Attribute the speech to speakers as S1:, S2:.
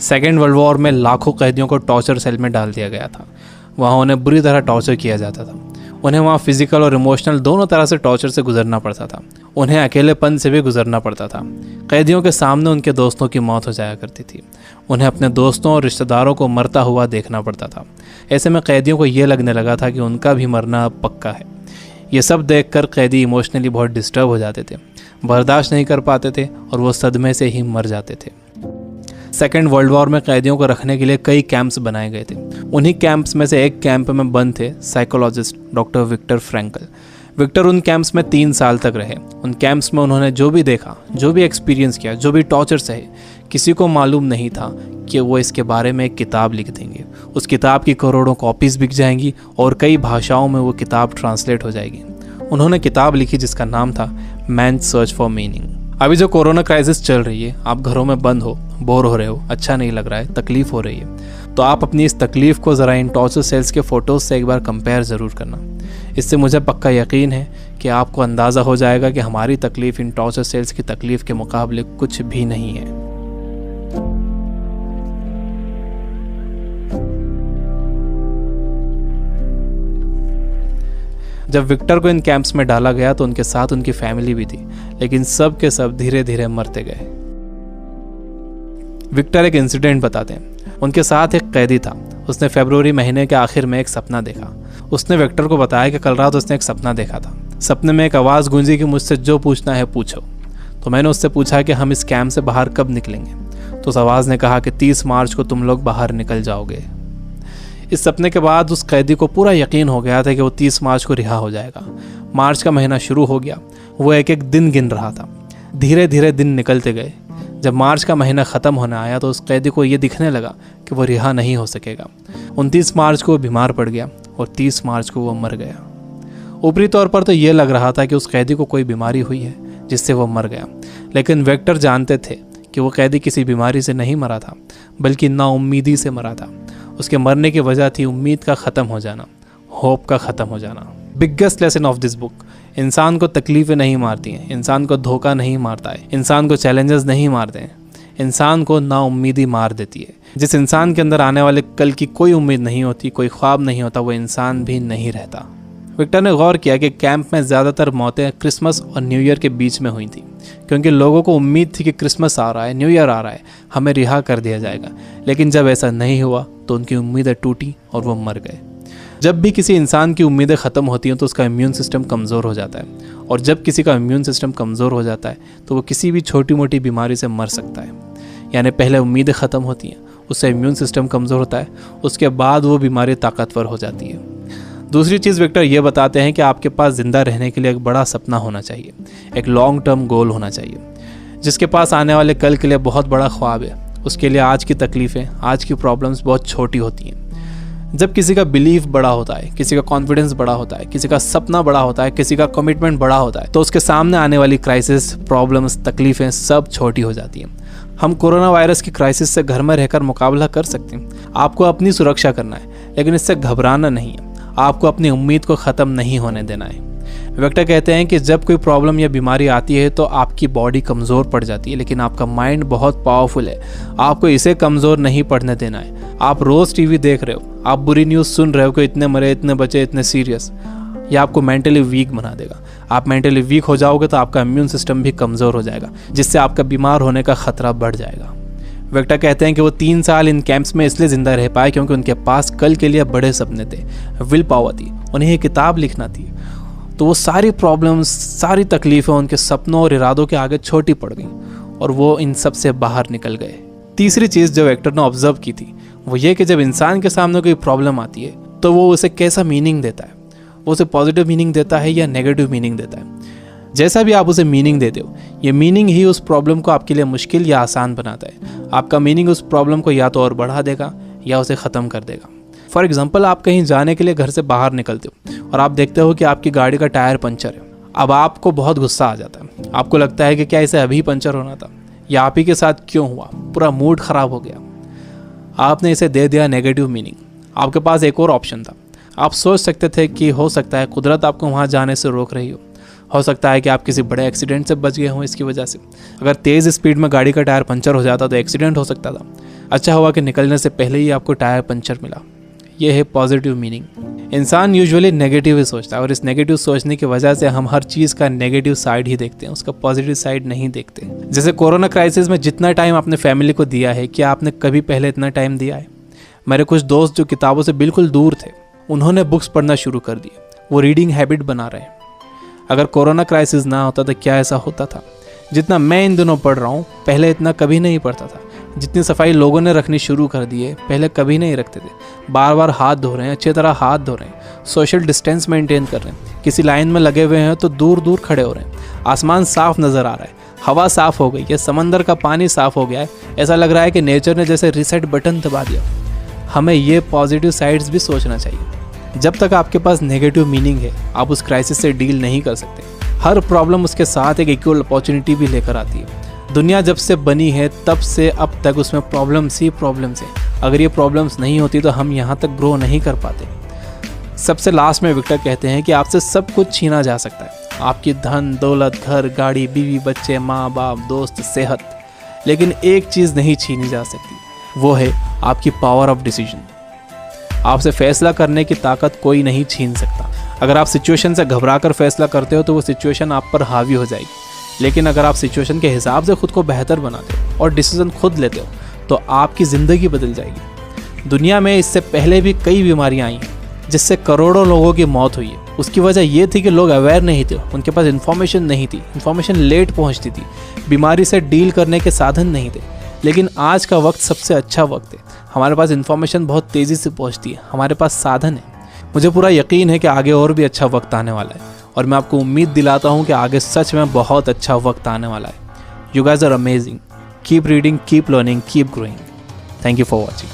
S1: Second world war में लाखों कैदियों को टॉर्चर सेल में डाल दिया गया था। वहाँ उन्हें बुरी तरह टॉर्चर किया जाता था। उन्हें वहाँ फिजिकल और इमोशनल दोनों तरह से टॉर्चर से गुजरना पड़ता था। उन्हें अकेलेपन से भी गुजरना पड़ता था। कैदियों के सामने उनके दोस्तों की मौत हो जाया करती थी। उन्हें अपने दोस्तों और रिश्तेदारों को मरता हुआ देखना पड़ता था। ऐसे में कैदियों को ये लगने लगा था कि उनका भी मरना अब पक्का है। ये सब देखकर कैदी इमोशनली बहुत डिस्टर्ब हो जाते थे, बर्दाश्त नहीं कर पाते थे और वो सदमे से ही मर जाते थे। सेकेंड वर्ल्ड वॉर में कैदियों को रखने के लिए कई कैंप्स बनाए गए थे। उन्हीं कैंप्स में से एक कैंप में बंद थे psychologist doctor Viktor Frankl. Viktor उन कैंप्स में 3 साल तक रहे। उन कैंप्स में उन्होंने जो भी देखा, जो भी एक्सपीरियंस किया, जो भी टॉर्चर सहे, किसी को मालूम नहीं था कि वो इसके बारे में एक किताब लिख देंगे। उस किताब की करोड़ों कॉपीज़ बिक जाएंगी और कई भाषाओं में वो किताब ट्रांसलेट हो जाएगी। उन्होंने किताब लिखी जिसका नाम था मैन सर्च फॉर मीनिंग। अभी जो कोरोना क्राइसिस चल रही है, आप घरों में बंद हो, बोर हो रहे हो, अच्छा नहीं लग रहा है, तकलीफ हो रही है, तो आप अपनी इस तकलीफ को ज़रा इन टॉर्चर सेल्स के फ़ोटोज़ से एक बार कंपेयर ज़रूर करना। इससे मुझे पक्का यकीन है कि आपको अंदाज़ा हो जाएगा कि हमारी तकलीफ़ इन टॉर्चर सेल्स की तकलीफ़ के मुकाबले कुछ भी नहीं है। जब विक्टर को इन कैंप्स में डाला गया तो उनके साथ उनकी फैमिली भी थी, लेकिन सब के सब धीरे धीरे मरते गए। विक्टर एक इंसिडेंट बताते हैं। उनके साथ एक कैदी था। उसने फरवरी महीने के आखिर में एक सपना देखा। उसने विक्टर को बताया कि कल रात उसने एक सपना देखा था। सपने में एक आवाज़ गूंजी कि मुझसे जो पूछना है पूछो। तो मैंने उससे पूछा कि हम इस कैंप से बाहर कब निकलेंगे। तो उस आवाज़ ने कहा कि 30 मार्च को तुम लोग बाहर निकल जाओगे। इस सपने के बाद उस कैदी को पूरा यकीन हो गया था कि वो 30 मार्च को रिहा हो जाएगा। मार्च का महीना शुरू हो गया। वो एक एक दिन गिन रहा था। धीरे धीरे दिन निकलते गए। जब मार्च का महीना ख़त्म होने आया तो उस कैदी को ये दिखने लगा कि वो रिहा नहीं हो सकेगा। 29 मार्च को वो बीमार पड़ गया और 30 मार्च को वो मर गया। ऊपरी तौर पर तो ये लग रहा था कि उस कैदी को कोई बीमारी हुई है जिससे वो मर गया, लेकिन विक्टर जानते थे कि वो कैदी किसी बीमारी से नहीं मरा था, बल्कि नाउम्मीदी से मरा था। उसके मरने की वजह थी उम्मीद का ख़त्म हो जाना, होप का ख़त्म हो जाना। Biggest lesson of this book, इंसान को तकलीफ़ें नहीं मारती हैं, इंसान को धोखा नहीं मारता है, इंसान को चैलेंजेस नहीं मारते हैं, इंसान को नाउम्मीदी मार देती है। जिस इंसान के अंदर आने वाले कल की कोई उम्मीद नहीं होती, कोई ख्वाब नहीं होता, वो इंसान भी नहीं रहता। विक्टर ने गौर किया कि कैंप में ज़्यादातर मौतें क्रिसमस और न्यू ईयर के बीच में हुई थी, क्योंकि लोगों को उम्मीद थी कि क्रिसमस आ रहा है, न्यू ईयर आ रहा है, हमें रिहा कर दिया जाएगा। लेकिन जब ऐसा नहीं हुआ तो उनकी उम्मीदें टूटी और वो मर गए। जब भी किसी इंसान की उम्मीदें ख़त्म होती हैं तो उसका इम्यून सिस्टम कमज़ोर हो जाता है, और जब किसी का इम्यून सिस्टम कमज़ोर हो जाता है तो वो किसी भी छोटी मोटी बीमारी से मर सकता है। यानी पहले उम्मीदें ख़त्म होती हैं, उससे इम्यून सिस्टम कमज़ोर होता है, उसके बाद वो बीमारी ताकतवर हो जाती है। दूसरी चीज़ विक्टर ये बताते हैं कि आपके पास ज़िंदा रहने के लिए एक बड़ा सपना होना चाहिए, एक लॉन्ग टर्म गोल होना चाहिए। जिसके पास आने वाले कल के लिए बहुत बड़ा ख्वाब है, उसके लिए आज की तकलीफ़ें, आज की प्रॉब्लम्स बहुत छोटी होती हैं। जब किसी का बिलीफ बड़ा होता है, किसी का कॉन्फिडेंस बड़ा होता है, किसी का सपना बड़ा होता है, किसी का कमिटमेंट बड़ा होता है, तो उसके सामने आने वाली क्राइसिस, प्रॉब्लम्स, तकलीफ़ें सब छोटी हो जाती हैं। हम कोरोना वायरस की क्राइसिस से घर में रहकर मुकाबला कर सकते हैं। आपको अपनी सुरक्षा करना है, लेकिन इससे घबराना नहीं है। आपको अपनी उम्मीद को ख़त्म नहीं होने देना है। विक्टर कहते हैं कि जब कोई प्रॉब्लम या बीमारी आती है तो आपकी बॉडी कमज़ोर पड़ जाती है, लेकिन आपका माइंड बहुत पावरफुल है। आपको इसे कमज़ोर नहीं पड़ने देना है। आप रोज़ टीवी देख रहे हो, आप बुरी न्यूज़ सुन रहे हो कि इतने मरे, इतने बचे, इतने सीरियस, यह आपको मेंटली वीक बना देगा। आप मेंटली वीक हो जाओगे तो आपका इम्यून सिस्टम भी कमज़ोर हो जाएगा, जिससे आपका बीमार होने का ख़तरा बढ़ जाएगा। विक्टर कहते हैं कि वो 3 साल इन कैंप्स में इसलिए ज़िंदा रह पाए क्योंकि उनके पास कल के लिए बड़े सपने थे, विल पावर थी, उन्हें एक किताब लिखना थी। तो वो सारी प्रॉब्लम्स, सारी तकलीफ़ें उनके सपनों और इरादों के आगे छोटी पड़ गईं और वो इन सब से बाहर निकल गए। तीसरी चीज़ जो विक्टर ने ऑब्जर्व की थी वो ये कि जब इंसान के सामने कोई प्रॉब्लम आती है तो वो उसे कैसा मीनिंग देता है। वो उसे पॉजिटिव मीनिंग देता है या नेगेटिव मीनिंग देता है। जैसा भी आप उसे मीनिंग देते हो, ये मीनिंग ही उस प्रॉब्लम को आपके लिए मुश्किल या आसान बनाता है। आपका मीनिंग उस प्रॉब्लम को या तो और बढ़ा देगा या उसे ख़त्म कर देगा। फॉर एग्जाम्पल, आप कहीं जाने के लिए घर से बाहर निकलते हो और आप देखते हो कि आपकी गाड़ी का टायर पंचर है। अब आपको बहुत गुस्सा आ जाता है। आपको लगता है कि क्या इसे अभी पंचर होना था, या आप ही के साथ क्यों हुआ, पूरा मूड ख़राब हो गया। आपने इसे दे दिया नेगेटिव मीनिंग। आपके पास एक और ऑप्शन था। आप सोच सकते थे कि हो सकता है कुदरत आपको वहाँ जाने से रोक रही हो, हो सकता है कि आप किसी बड़े एक्सीडेंट से बच गए हों इसकी वजह से। अगर तेज़ स्पीड में गाड़ी का टायर पंचर हो जाता तो एक्सीडेंट हो सकता था। अच्छा हुआ कि निकलने से पहले ही आपको टायर पंचर मिला। ये है पॉजिटिव मीनिंग। इंसान यूजुअली नेगेटिव ही सोचता है और इस नेगेटिव सोचने की वजह से हम हर चीज़ का नेगेटिव साइड ही देखते हैं, उसका पॉजिटिव साइड नहीं देखते। जैसे कोरोना क्राइसिस में जितना टाइम आपने फैमिली को दिया है, क्या आपने कभी पहले इतना टाइम दिया है? मेरे कुछ दोस्त जो किताबों से बिल्कुल दूर थे, उन्होंने बुक्स पढ़ना शुरू कर दिए। वो रीडिंग हैबिट बना रहे हैं। अगर कोरोना क्राइसिस ना होता तो क्या ऐसा होता था? जितना मैं इन दिनों पढ़ रहा हूँ, पहले इतना कभी नहीं पढ़ता था। जितनी सफाई लोगों ने रखनी शुरू कर दी है, पहले कभी नहीं रखते थे। बार बार हाथ धो रहे हैं, अच्छी तरह हाथ धो रहे हैं, सोशल डिस्टेंस मेंटेन कर रहे हैं। किसी लाइन में लगे हुए हैं तो दूर दूर खड़े हो रहे हैं। आसमान साफ नज़र आ रहा है, हवा साफ हो गई है, समंदर का पानी साफ हो गया है। ऐसा लग रहा है कि नेचर ने जैसे रीसेट बटन दबा दिया। हमें ये पॉजिटिव साइड्स भी सोचना चाहिए। जब तक आपके पास नेगेटिव मीनिंग है, आप उस क्राइसिस से डील नहीं कर सकते। हर प्रॉब्लम उसके साथ एक इक्वल अपॉर्चुनिटी भी लेकर आती है। दुनिया जब से बनी है तब से अब तक उसमें प्रॉब्लम्स ही प्रॉब्लम्स हैं। अगर ये प्रॉब्लम्स नहीं होती तो हम यहाँ तक ग्रो नहीं कर पाते। सबसे लास्ट में विक्टर कहते हैं कि आपसे सब कुछ छीना जा सकता है, आपकी धन दौलत, घर, गाड़ी, बीवी, बच्चे, माँ बाप, दोस्त, सेहत, लेकिन एक चीज़ नहीं छीनी जा सकती, वो है आपकी पावर ऑफ डिसीजन। आपसे फैसला करने की ताकत कोई नहीं छीन सकता। अगर आप सिचुएशन से घबरा कर फैसला करते हो तो वो सिचुएशन आप पर हावी हो जाएगी, लेकिन अगर आप सिचुएशन के हिसाब से खुद को बेहतर बनाते हो और डिसीजन खुद लेते हो तो आपकी ज़िंदगी बदल जाएगी। दुनिया में इससे पहले भी कई बीमारियां आई हैं जिससे करोड़ों लोगों की मौत हुई है। उसकी वजह ये थी कि लोग अवेयर नहीं थे, उनके पास इन्फॉर्मेशन नहीं थी, इन्फॉर्मेशन लेट पहुंचती थी, बीमारी से डील करने के साधन नहीं थे। लेकिन आज का वक्त सबसे अच्छा वक्त है। हमारे पास इन्फॉर्मेशन बहुत तेज़ी से पहुंचती है, हमारे पास साधन है। मुझे पूरा यकीन है कि आगे और भी अच्छा वक्त आने वाला है और मैं आपको उम्मीद दिलाता हूँ कि आगे सच में बहुत अच्छा वक्त आने वाला है। You guys are amazing. Keep reading, keep learning, keep growing. Thank you for watching.